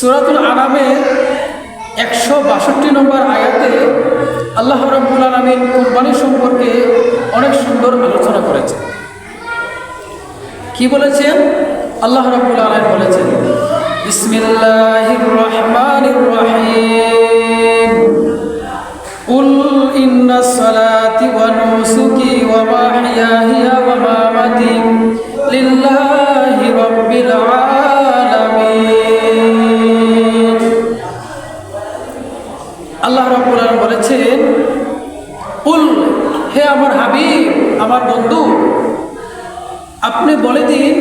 সূরাতুল আনামের 162 নম্বর আয়াতে আল্লাহ রাব্বুল আলামিন কুরবানি সম্পর্কে অনেক সুন্দর আলোচনা করেছেন। কি বলেছেন? আল্লাহ রাব্বুল আলামিন বলেছেন, বিসমিল্লাহির রহমানির রহিম, কুল ইন্নাস সালাতি ওয়া নুসুকি ওয়া মাহইয়ায়া ওয়া মামাতি লিল্লাহি রাব্বিল আলামিন। আল্লাহ রাব্বুল আলামিন বলেছেন, কুল, হে আমার হাবিব, আমার বন্ধু, আপনি বলে দিন,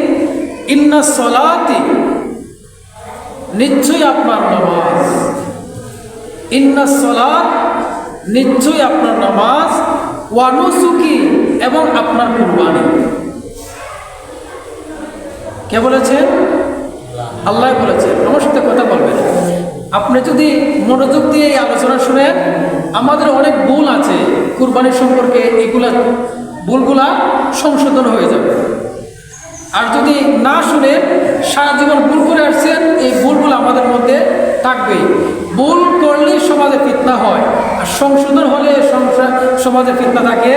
ইন্নাস সালাতি, নিশ্চয়ই আপনার নামাজ, ইন্নাস সালাত, নিশ্চয়ই আপনার নামাজ, ওয়া নুসুকি, এবং আপনার কুরবানি। কে বলেছেন? আল্লাহ বলেছেন। আমার সাথে কথা বলবেন। আপনি যদি মনোযোগ দিয়ে এই আলোচনা শুনেন, আমাদের অনেক ভুল আছে কুরবানি সম্পর্কে, এগুলা ভুলগুলা সংশোধন হয়ে যাবে। আর যদি না শুনে সারা জীবন ভুল করে আসছেন, এই ভুলগুলো আমাদের মধ্যে থাকবে। ভুল করলে সমাজে ফিতনা হয়, আর সংশোধন হলে সমাজে ফিতনা থাকে।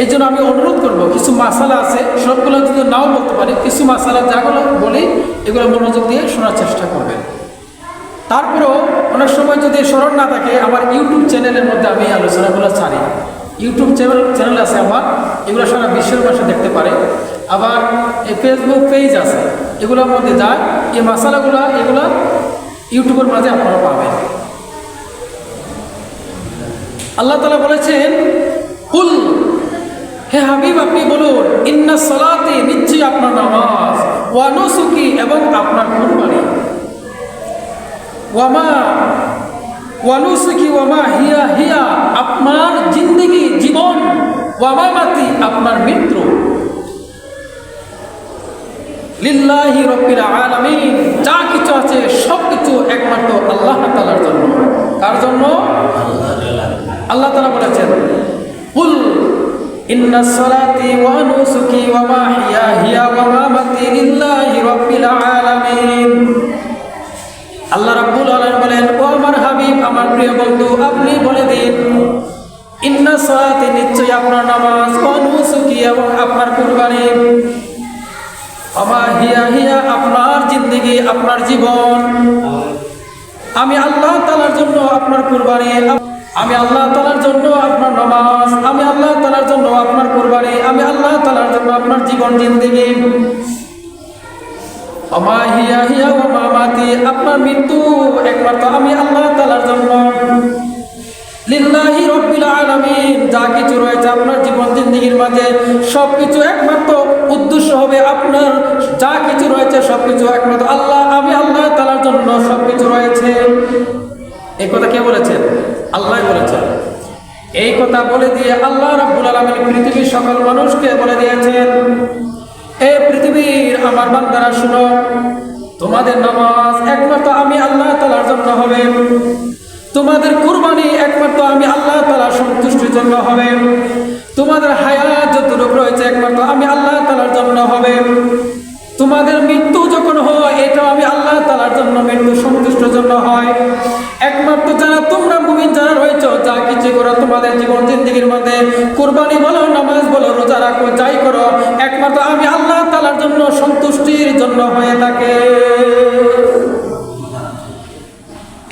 এই জন্য আমি অনুরোধ করব, কিছু মাসালা আছে, সবগুলো যদি নাও বলতে পারি, কিছু মাসালা যাগুলো বলি এগুলো মনোযোগ দিয়ে শোনার চেষ্টা করবেন। তারপরেও অনেক সময় যদি স্মরণ না থাকে, আমার ইউটিউব চ্যানেলের মধ্যে আমি এই আলোচনাগুলো ছাড়ি। ইউটিউব চ্যানেল আছে আমার, এগুলো সারা বিশ্বের ভাষা দেখতে পারে। আবার এই ফেসবুক পেজ আছে, এগুলোর মধ্যে যায় এই মশালাগুলো, এগুলো ইউটিউবের মাঝে আপনারা পাবেন। আল্লাহ তাআলা বলেছেন, কুল, হে হাবিব আপনি বলুন, ইন্নাস সালাতি, নিশ্চয়ই আপনার নামাজ, ওয়া নুসুকি, এবং আপনার কুরবানি, ওয়া নুসুকি ওয়া মা হিয়া, আপনার জিন্দেগি, জীবন, ওয়া মামাতি, আপনার মৃত্যু, লিল্লাহি রাব্বিল আলামিন, যা কিছু আছে সব কিছু একমাত্র আল্লাহ তাআলার জন্য। কার জন্য? আল্লাহ তাআলা বলেছেন, কুল ইন্নাস সালাতি ওয়া নুসুকি ওয়া মাহইয়ায়া ওয়া মামাতি লিল্লাহি রাব্বিল আলামিন। আল্লাহ রাব্বুল আলামিন বলেন, ও আমার হাবিব, আমার প্রিয় বন্ধু, আপনি বলে দিন, ইন্নাস সালাতি, নিশ্চয়ই আপনার নামাজ, ওয়া নুসুকি, এবং আপনার কুরবানি, ওয়া মাহইয়ায়া, আপনার জিন্দেগি, আপনার জীবন, আমি আল্লাহ তাআলার জন্য আপনার কুরবানি, আমি আল্লাহ তাআলার জন্য আপনার নামাজ, আমি আল্লাহ তাআলার জন্য আপনার কুরবানি, আমি আল্লাহ তাআলার জন্য আপনার জীবন জিন্দেগি, ওয়া মাহইয়ায়া ওয়া মামাতি, আপনার মৃত্যু একমাত্র আমি আল্লাহ তাআলার জন্য, লিল্লাহি রাব্বিল আলামিন, যা কিছু রয়েছে আপনার জীবন জিন্দেগির মাঝে সবকিছু একমাত্র উদ্দেশ্য হবে আপনার, যা কিছু রয়েছে সবকিছু একমাত্র আল্লাহ, আমি আল্লাহ তাআলার জন্য সবকিছু রয়েছে। এই কথা কে বলেছেন? আল্লাহ বলেছেন। এই কথা বলে দিয়ে আল্লাহ রাব্বুল আলামিন পৃথিবীর সকল মানুষকে বলে দিয়েছেন, এই পৃথিবীর আমার বান্দারা শুনো, তোমাদের নামাজ একমাত্র আমি আল্লাহ তাআলার জন্য হবে, তোমাদের কুরবানি একমাত্র আমি আল্লাহ তাআলার সন্তুষ্টির জন্য হবে, তোমাদের হায়াত যতটুকু রয়েছে একমাত্র আমি আল্লাহ তাআলার জন্য হবে, তোমাদের মৃত্যু যখন হয় এটা আমি আল্লাহ তাআলার জন্য, মৃত্যু সন্তুষ্টির জন্য হয়। একমাত্র যারা তোমরা মুমিন যারা রয়েছে, যা কিছু করো তোমাদের জীবন জিন্দেগির মধ্যে, কুরবানি বলো, নামাজ বলো, রোজা রাখো, যাই করো, একমাত্র আমি আল্লাহ তাআলার জন্য, সন্তুষ্টির জন্য হয়ে থাকে।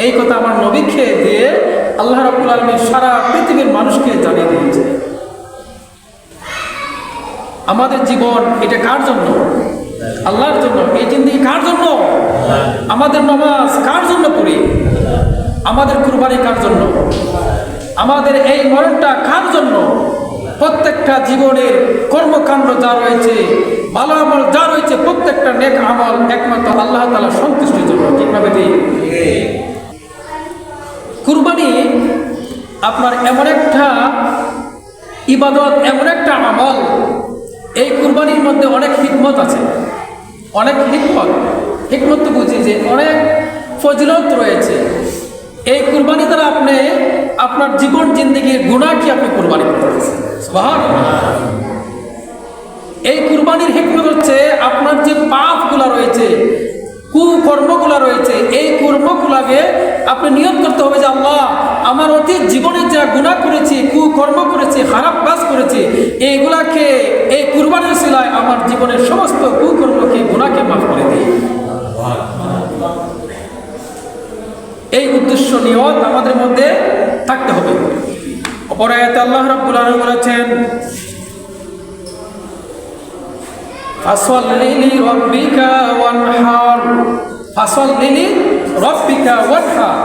এই কথা আমার নবীকে দিয়ে আল্লাহ রাব্বুল আলামিন সারা পৃথিবীর মানুষকে জানিয়ে দিয়েছে। আমাদের জীবন এটা কার জন্য? আল্লাহর জন্য। এই জিন্দেগি কার জন্য? আমাদের নামাজ কার জন্য পড়ি? আমাদের কুরবানি কার জন্য? আমাদের এই মরণটা কার জন্য? প্রত্যেকটা জীবনের কর্মকাণ্ড যা রয়েছে, ভালো আমল যা রয়েছে, প্রত্যেকটা নেক আমল একমাত্র আল্লাহ তাআলার সন্তুষ্টির জন্য। ঠিক না বেটি? কুরবানি আপনার এমন একটা ইবাদত, এমন একটা আমল, এই কুরবানির মধ্যে অনেক হিকমত আছে, অনেক হিকমত তো বুঝি যে অনেক ফজিলত রয়েছে। এই কুরবানি দ্বারা আপনি আপনার জীবন জিন্দেগির গুনাহ কি আপনি কুরবানি করতেছেন। সুবহানাল্লাহ। এই কুরবানির হিকমত হচ্ছে আপনার যে পাপগুলো রয়েছে, কুকর্মগুলো রয়েছে, এই কর্মগুলাকে আপনি নিয়ত করতে হবে যে আল্লাহ, আমার অতীত জীবনে যা গুনাহ করেছি, কুকর্ম করেছি, খারাপ কাজ করেছি, এইগুলাকে এই কুরবানির উসিলায় আমার জীবনের সমস্ত কুকর্মকে, গুনাহকে মাফ করে দিই। এই উদ্দেশ্য নিয়ত আমাদের মধ্যে থাকতে হবে। অপর আয়াতে আল্লাহ রাব্বুল আলামিন বলেছেন, ফাসল্লি লিরাব্বিকা ওয়ানহার, ফাসল্লি লিরাব্বিকা ওয়ানহার।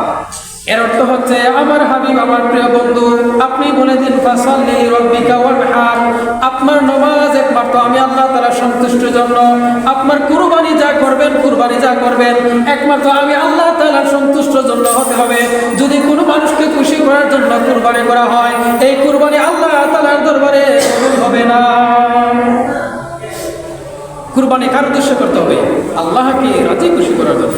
এর অর্থ হচ্ছে, আমার হাবিব, আমার প্রিয় বন্ধু, আপনি বলে দিন ফাসল্লি লিরাব্বিকা ওয়ানহার, আপনার নামাজ একমাত্র আমি আল্লাহ তাআলার সন্তুষ্টির জন্য, আপনার কুরবানি যা করবেন, কুরবানি যা করবেন একমাত্র আমি আল্লাহ তাআলার সন্তুষ্টির জন্য হতে হবে। যদি কোনো মানুষকে খুশি করার জন্য কুরবানি করা হয়, এই কুরবানি আল্লাহ তাআলার দরবারে কবুল হবে না। কুরবানি কার উদ্দেশ্যে করতে হবে? আল্লাহকে রাজি খুশি করার জন্য।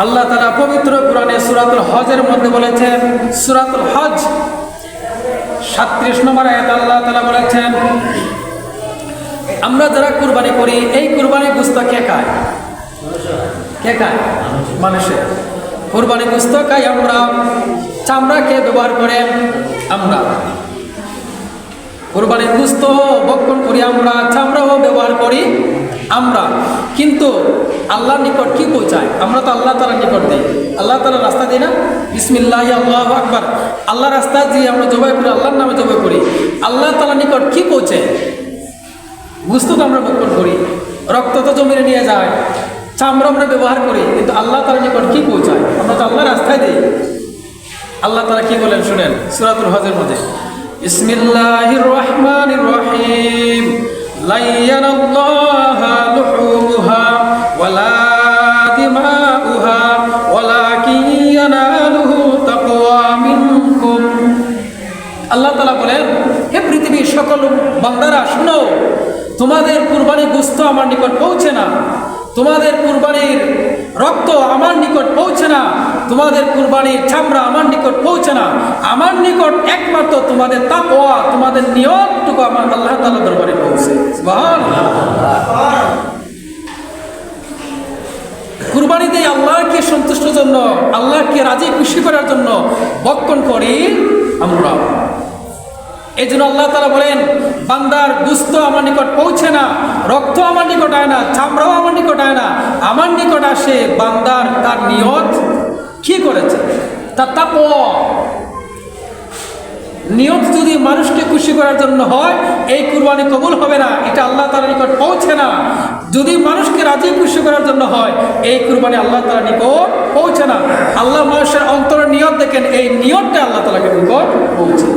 আল্লাহ তাআলা পবিত্র কোরআনে সূরাতুল হজের মধ্যে বলেছেন, সূরাতুল হজ 37 নম্বর আয়াত আল্লাহ তাআলা বলেছেন, আমরা যারা কুরবানি করি, এই কুরবানি গোশত কে খায়? কে খায়? মানুষে। কুরবানি গোশত খাই আমরা, চামড়াকে ব্যবহার করে আমরা। কুরবানির গোশত ভক্ষণ করি আমরা, চামড়াও ব্যবহার করি আমরা। কিন্তু আল্লাহর নিকট কি পৌঁছায়? আমরা তো আল্লাহ তাআলার নিকট দিই, আল্লাহ তাআলার রাস্তা দিই না? বিসমিল্লাহি আল্লাহু আকবার, আল্লাহ রাস্তা দিয়ে আমরা জবাই করি, আল্লাহর নামে জবাই করি। আল্লাহ তাআলার নিকট কি পৌঁছে? গোশত তো আমরা ভক্ষণ করি, রক্ত তো জমিনে নিয়ে যায়, চামড়া আমরা ব্যবহার করি, কিন্তু আল্লাহ তাআলার নিকট কি পৌঁছায়? আমরা তো আল্লাহর রাস্তায় দিই। আল্লাহ তাআলা কি বলেন শুনেন, সূরাতুল হজের মধ্যে, বিসমিল্লাহির রহমানির রহিম, লা ইয়ানাল্লাহা লুহুমুহা ওয়ালা দিমাউহা ওয়ালাকিন ইয়ানালুহু তাকওয়া মিনকুম। আল্লাহ তাআলা বলেন, হে পৃথিবীর সকল বান্দারা শুনো, তোমাদের কুরবানির গোশত আমার নিকট পৌঁছে না, তোমাদের কুরবানির রক্ত আমার নিকট পৌঁছে না, তোমাদের কুরবানির চামড়া আমার নিকট পৌঁছে না। আমার নিকট একমাত্র তোমাদের তাকওয়া, তোমাদের নিয়তটুকু আমার আল্লাহ তাআলার দরবারে পৌঁছে। সুবহানাল্লাহ। কুরবানি দিয়ে আল্লাহকে সন্তুষ্টির জন্য, আল্লাহকে রাজি খুশি করার জন্য ভক্ষণ করি আমরা। এই জন্য আল্লাহ তাআলা বলেন, বান্দার গোশত আমার নিকট পৌঁছে না, রক্ত আমার নিকট আয় না, চামড়াও আমার নিকট আয় না, আমার নিকট আসে বান্দার তার নিয়ত কি করেছে, তার তাকওয়া। নিয়ত যদি মানুষকে খুশি করার জন্য হয়, এই কুরবানি কবুল হবে না, এটা আল্লাহ তাআলার নিকট পৌঁছে না। যদি মানুষকে রাজি খুশি করার জন্য হয়, এই কুরবানি আল্লাহ তাআলার নিকট পৌঁছে না। আল্লাহ মানুষের অন্তরের নিয়ত দেখেন, এই নিয়তটা আল্লাহ তাআলার নিকট পৌঁছে।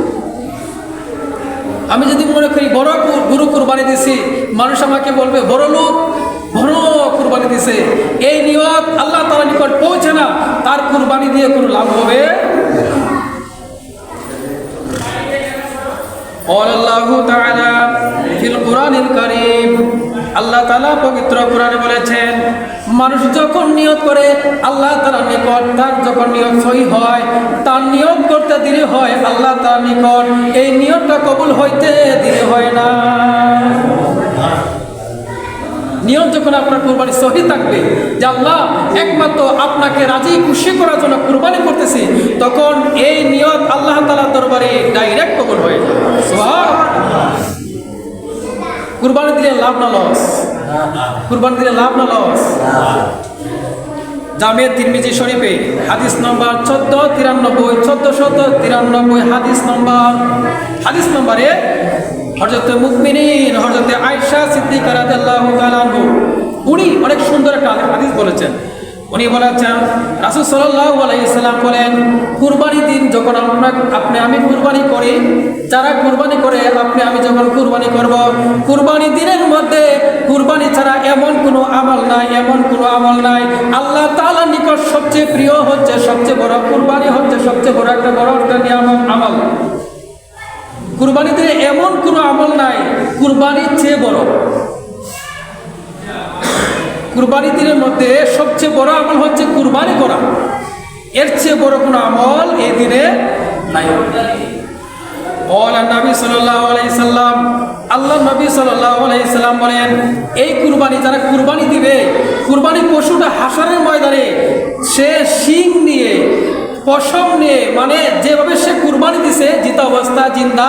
আমি যদি মনে করি বড় গরু কুরবানি দিছি, মানুষ আমাকে বলবে বড় লোক, বড় কুরবানি দিছে, এই নিয়ত আল্লাহ তাআলার নিকট পৌঁছে না, তার কুরবানি দিয়ে কোনো লাভ হবে। আল্লাহু তাআলা ফিল কুরআনিল কারীম, আল্লাহ তাআলা পবিত্র কোরআনে বলেছেন, মানুষ যখন নিয়ত করে আল্লাহ তাআলার নিকট, তার যখন নিয়ত সহিহ হয়, তার নিয়ত করতে দেরি হয়, আল্লাহ তাআলার নিকট এই নিয়তটা কবুল হইতে দেরি হয় না। নিয়ত যখন আপনার কুরবানি সহি থাকবে, যে আল্লাহ একমাত্র আপনাকে রাজি খুশি করার জন্য কুরবানি করতেছি, তখন এই নিয়ত আল্লাহ তাআলার দরবারে ডাইরেক্ট কবুল হয়ে যায়। সুবহানাল্লাহ। কুরবানি দিলে লাভ না লস? কুরবানি দিলে লাভ না লস? জামে তিরমিজি শরীফে হাদিস নম্বর 1493 হাদিস নম্বরে হযরত মুমিনিন হযরত আয়েশা সিদ্দিকা রাদিয়াল্লাহু তাআলা আনহু, উনি অনেক সুন্দর একটা হাদিস বলেছেন। উনি বলেছেন, রাসূল সাল্লাল্লাহু আলাইহি সাল্লাম বলেন, কুরবানি দিন যখন আমি কুরবানি করি, যারা কুরবানি করে আমি যখন কুরবানি করব, কুরবানি দিনের মধ্যে কুরবানি ছাড়া এমন কোনো আমল নাই, আল্লাহ তাআলার নিকট সবচেয়ে প্রিয় হচ্ছে, সবচেয়ে বড় কুরবানি হচ্ছে সবচেয়ে বড় একটা নিয়ামত আমল। কুরবানিতে এমন কোনো আমল নাই কুরবানির চেয়ে বড়। কুরবানি দিনের মধ্যে সবচেয়ে বড় আমল হচ্ছে কুরবানি করা, এর চেয়ে বড় কোনো আমল এই দিনে নাই। নবী সাল্লাল্লাহু আলাইহি সাল্লাম, আল্লাহ নবী সাল্লাল্লাহু আলাইহি সাল্লাম বলেন, এই কুরবানি যারা কুরবানি দিবে, কুরবানি হাসরের ময়দানে সে শিং নিয়ে, পশম নিয়ে, মানে যেভাবে সে কুরবানি দিছে জিতা অবস্থা জিন্দা,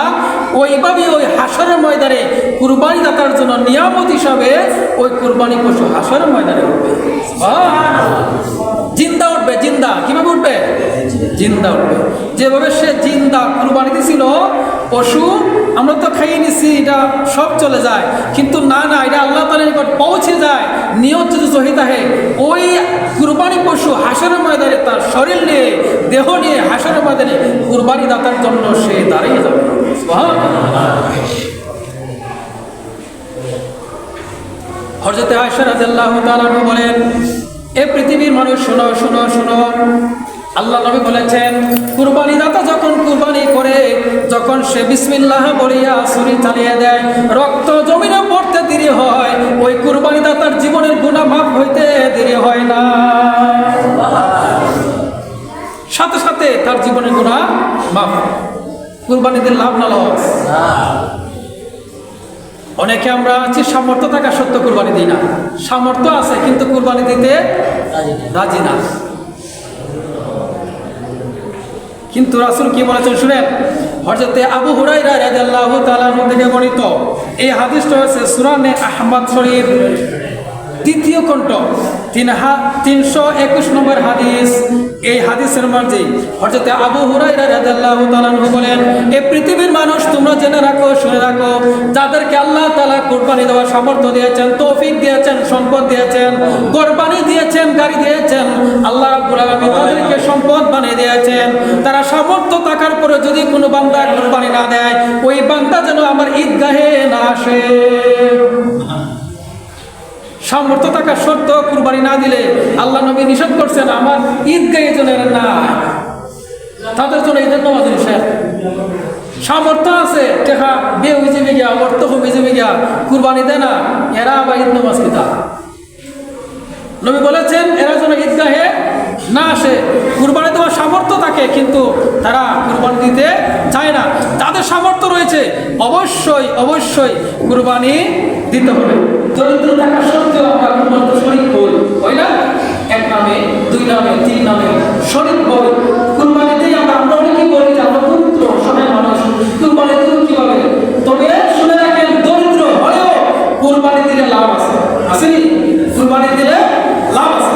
ওইভাবে ওই হাসরের ময়দানে কুরবানি দাতার জন্য নিয়ামত হিসাবে ওই কুরবানি পশু হাসরের ময়দানে উঠবে। জিন্দা উঠবে, জিন্দা। কিভাবে উঠবে? জিন্দা উঠবে। যেভাবে সে জিন্দা কুরবানি দিছিল পশু, আমরা তো খাইয়ে নিছি, এটা সব চলে যায়, কিন্তু না না, এটা আল্লাহ তাআলার নিকট পৌঁছে যায় নিয়ত যদি সহি থাকে। ওই কুরবানি পশু হাসরের ময়দানে তার শরীর নিয়ে, দেহ নিয়ে হাসরের ময়দানে কুরবানি দাতার জন্য সে দাঁড়িয়ে যাবে। হযরত আয়েশা রাদিয়াল্লাহু তাআলা বলেন, এ পৃথিবীর মানুষ শোনো শোনো শোনো, আল্লাহ নবী বলেছেন কুরবানি দাতা যখন কুরবানি করে, যখন সে বিসমিল্লাহ বলিয়া ছুরি চালিয়ে দেয়, রক্ত জমিনে পড়তে দেরি হয়, ওই কুরবানি দাতার জীবনের গুনাহ মাফ হইতে দেরি হয় না, সাথে সাথে তার জীবনের গুনাহ মাফ। কুরবানি দিলে লাভ না লস? অনেকে আমরা আছি সামর্থ্য থাকা সত্ত্বেও কুরবানি দিই না। সামর্থ্য আছে কিন্তু কুরবানি দিতে রাজি না। কিন্তু রাসূল কি বলেছেন শুনেন। হযরত আবু হুরায়রা রাদিয়াল্লাহু তাআলা থেকে বর্ণিত এই হাদিসটা হচ্ছে সুনানে আহমদ শরীফ দ্বিতীয় খণ্ড 321 নম্বর হাদিস। এই হাদিসের মধ্যে হযরত আবু হুরায়রা রাদিয়াল্লাহু তাআলা বলেন, এই পৃথিবীর মানুষ তোমরা জেনে রাখো, শুনে রাখো, যাদেরকে আল্লাহ তাআলা কুরবানি দেওয়ার সামর্থ্য দিয়েছেন, তৌফিক দিয়েছেন, সম্পদ দিয়েছেন, কুরবানি দিয়েছেন, গাড়ি দিয়েছেন, আল্লাহ রাব্বুল আলামিন তাদেরকে সম্পদ বানিয়ে দিয়েছেন, তারা সামর্থ্য থাকার পরে যদি কোনো বান্দা কুরবানি না দেয়, ওই বান্দা যেন আমার ঈদগাহে না আসে। সামর্থ্য থাকা সত্ত্বেও কুরবানি না দিলে আল্লাহ নবী নিষেধ করছেন, আমার ঈদগাহে যেন না, তাদের জন্য ঈদের নামাজ নিষেধ। সামর্থ্য আছে, টেকা বিয়ে হয়ে যাবে গিয়া, অর্থ হয়ে যাবে গিয়া, কুরবানি দেয় না, এরা আবার ঈদ নামাজ কিতা। নবী বলেছেন এরা যেন ঈদগাহে না আসে। কুরবানি দেওয়ার সামর্থ্য থাকে কিন্তু তারা কুরবানি দিতে চায় না। যাদের সামর্থ্য রয়েছে অবশ্যই অবশ্যই কুরবানি দিতে হবে। দরিদ্র থাকা সত্ত্বেও আমরা কুরবানি শরীক হই, হয় না? এক নামে, দুই নামে, তিন নামে শরীক হই। কুরবানিতেই আমরা অনেকেই বলি যে আমরা পুত্র সবাই মানুষ, কুরবানি দেব কিভাবে? তবে শুনে রাখেন, দরিদ্র হলেও কুরবানি দিলে লাভ আছে। আসেনি? কুরবানি দিলে লাভ আছে।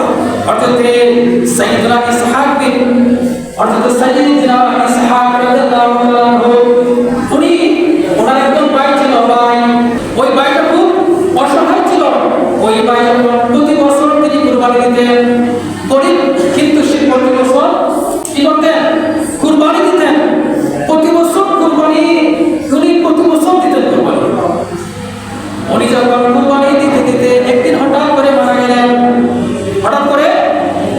অর্থাৎ সাইয়েদনা ইসহাক বিন সাইয়েদনা ইসহাক রাদিয়াল্লাহু তাআলা উনি ওনার একজন ভাই ছিল, ভাই, ওই ভাইটা খুব অসহায় ছিল। ওই ভাই প্রতি বছর তিনি কুরবানি দিতেন, গরিব কিন্তু সে প্রতি বছর কি করতেন? কুরবানি দিতেন। প্রতি বছর কুরবানি, উনি প্রতি বছর দিতেন কুরবানি। উনি যখন কুরবানি দিতে দিতে একদিন হঠাৎ করে মারা গেলেন। হঠাৎ করে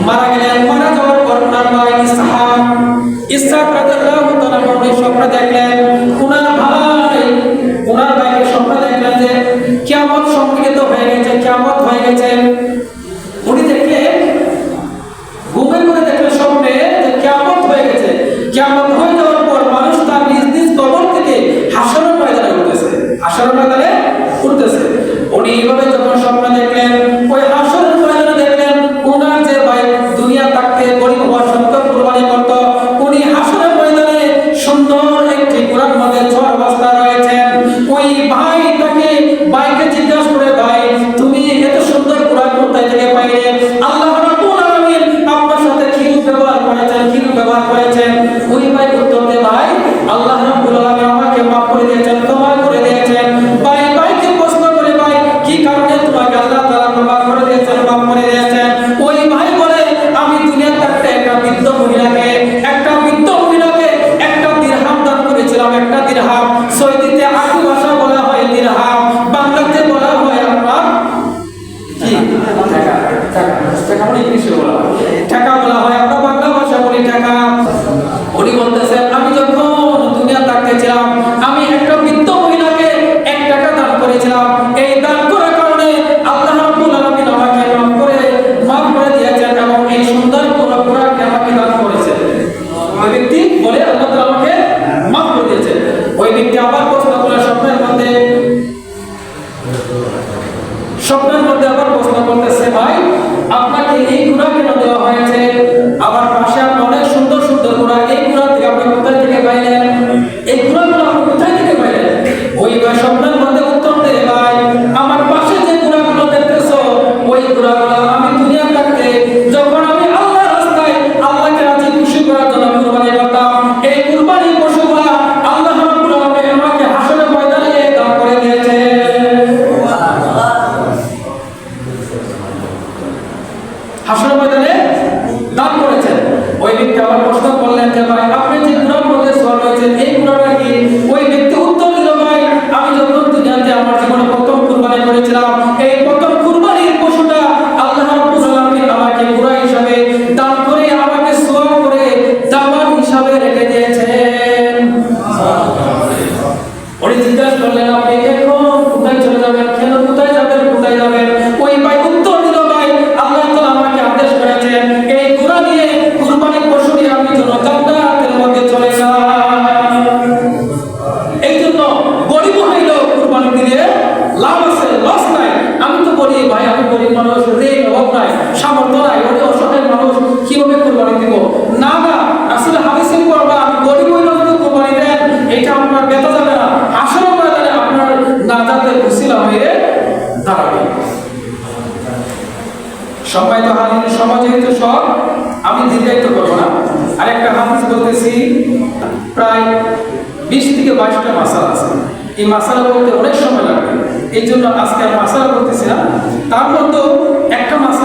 মারা গেলেন। মারা যাওয়ার পর ওনার ভাই ইসহাক রাদিয়াল্লাহু তাআলা উনি স্বপ্ন দেখলেন, ওনার ভাইকে স্বপ্ন দেখলেন যে কিয়ামত সংঘটিত হয়ে গেছে, কিয়ামত হয়ে গেছে। উনি দেখলে ঘুমে ঘুরে দেখলেন স্বপ্নে যে কিয়ামত হয়ে গেছে। কিয়ামত হয়ে যাওয়ার পর মানুষ তার নিজ নিজ কবর থেকে হাসরের ময়দানে উঠতেছে, হাসরের ময়দানে উঠতেছে। উনি এইভাবে যখন স্বপ্ন দেখলেন, ওই হাসরের ময়দানে দেখলেন ওনার যে ভাই দুনিয়া থাকতে গরিব হওয়া সত্ত্বেও কুরবানি করত, উনি হাসরের ময়দানে সুন্দর একটি কোরআন মধ্যে ছোট অবস্থা রয়েছেন। ওই ভাই তাকে ভাইকে জিজ্ঞাসা করে, ভাই তুমি এত সুন্দর কোরআন কোথায় থেকে পাইলে? আল্লাহ রাব্বুল আলামিন আপনার সাথে কি ব্যবহার করেছেন, কি ব্যবহার করেছেন? ওই ভাই উত্তর দেয়, ভাই আল্লাহ রাব্বুল আলামিন আমাকে মাফ করে দিয়েছেন, ক্ষমা করে দিয়েছেন। ভাই ভাইকে প্রশ্ন করে, ভাই কি কারণে তোমাকে আল্লাহ তাআলা ক্ষমা করে দিয়েছেন, মাফ করে দিয়েছেন? ওই ভাই বলে, আমি দুনিয়া থাকতে একটা বৃদ্ধ মহিলাকে একটা দিরহাম দান করেছিলাম। একটা দিরহাম সৌদিতে আরবি ভাষা বলা হয় দিরহাম, বাংলাতে বলা হয় আপনার কি টাকা। টাকা মানে ইংলিশে বলা হয় টাকা, বলা হয় আমরা বাংলা ভাষা বলি টাকা। উনি বলতেছেন, আমি যখন দুনিয়া থাকতে ছিলাম আমি একটা বৃদ্ধ মহিলাকে 1 টাকা দান করেছিলাম। এই দান করার কারণে আল্লাহ রাব্বুল আলামিন আমাকে মাফ করে দিয়েছেন এবং এই সুন্দর কোরআনকে আমাকে দান করেছেন। ওই ব্যক্তি বলে আল্লাহ তাআলা আমাকে মাফ করে দিয়েছেন। ওই ব্যক্তি আবার প্রশ্ন করে স্বপ্নের মধ্যে আবার প্রশ্ন করতেছে, ভাই আপনাকে এই হয়েছে। আবার পাশে আপনি অনেক সুন্দর সুন্দর ঘোড়া, এই ঘোড়া থেকে আপনি কোথায় থেকে পাইলেন? এই ঘোড়াগুলো আপনি কোথায় থেকে পাইলেন? ওই ভাই স্বপ্নের মধ্যে উত্তর দেয়, ভাই আমার পাশে যে ঘোড়াগুলো দেখতেছো ওই ঘোড়াগুলো আমি দুনিয়া থাকতে যখন আমি আল্লাহর রাস্তায় আল্লাহকে রাজি খুশি করার জন্য কুরবানি করতাম, এই কুরবানির পশুগুলা আল্লাহ রাব্বুল আলামিন আমাকে হাসরের ময়দানে দান করে দিয়েছে। হাসরের ময়দানে দান করেছেন। ওই ব্যক্তি আবার প্রশ্ন করলেন যে ভাই আপনি যে ঘোড়ার মধ্যে সওয়ার হয়েছেন এই ঘোড়াটা কি? ওই ব্যক্তি উত্তর দিল, ভাই আমি যখন দুনিয়াতে আমার জীবনে প্রথম কুরবানি করেছিলাম এই প্রথম কুরবানির পশুটা আল্লাহ রাব্বুল আলামিন আমাকে ঘোড়া হিসাবে দান করে আমাকে সওয়ার করে দামান হিসাবে রেখে দিয়েছেন। উনি জিজ্ঞাসা করলেন আপনি এখন কোথায় চলে যাবেন? কেন কোথায় যাবেন? কোথায় যাবেন? ওই ভাই উত্তর দিল, ভাই আল্লাহ তাআলা আমাকে আদেশ করেছেন এই ঘোড়া নিয়ে কুরবানির পশু নিয়ে আমি যেন জান্নাতের মধ্যে চলে যাই। এই জন্য গরিব হইলেও কুরবানি দিলে লাভ আছে, লস নাই। আমি তো বলি ভাই আমি গরিব মানুষ, ঋণ অভাব নাই, সামর্থ্য নাই, ওই অসহায় মানুষ কিভাবে কুরবানি দিব? না না, আসলে হাদিসে পড়বা আমি গরিব হইলেও যদি কুরবানি দেন এটা আপনার বেতা যাবে না, আসলে ময়দানে আপনার নাজাতের উসিলা হয়ে দাঁড়াবে। সবাই তো হাদিস সমাজে তো সব আমি দীর্ঘায়িত করবো না। আরেকটা হাদিস বলতেছি, প্রায় 20 থেকে 22টা মাসালা আছে। এই মাসালা বলতে অনেক সময় লাগবে, এই জন্য আজকে আর মাসালা বলতেছি না। তার মধ্যে একটা মাসালা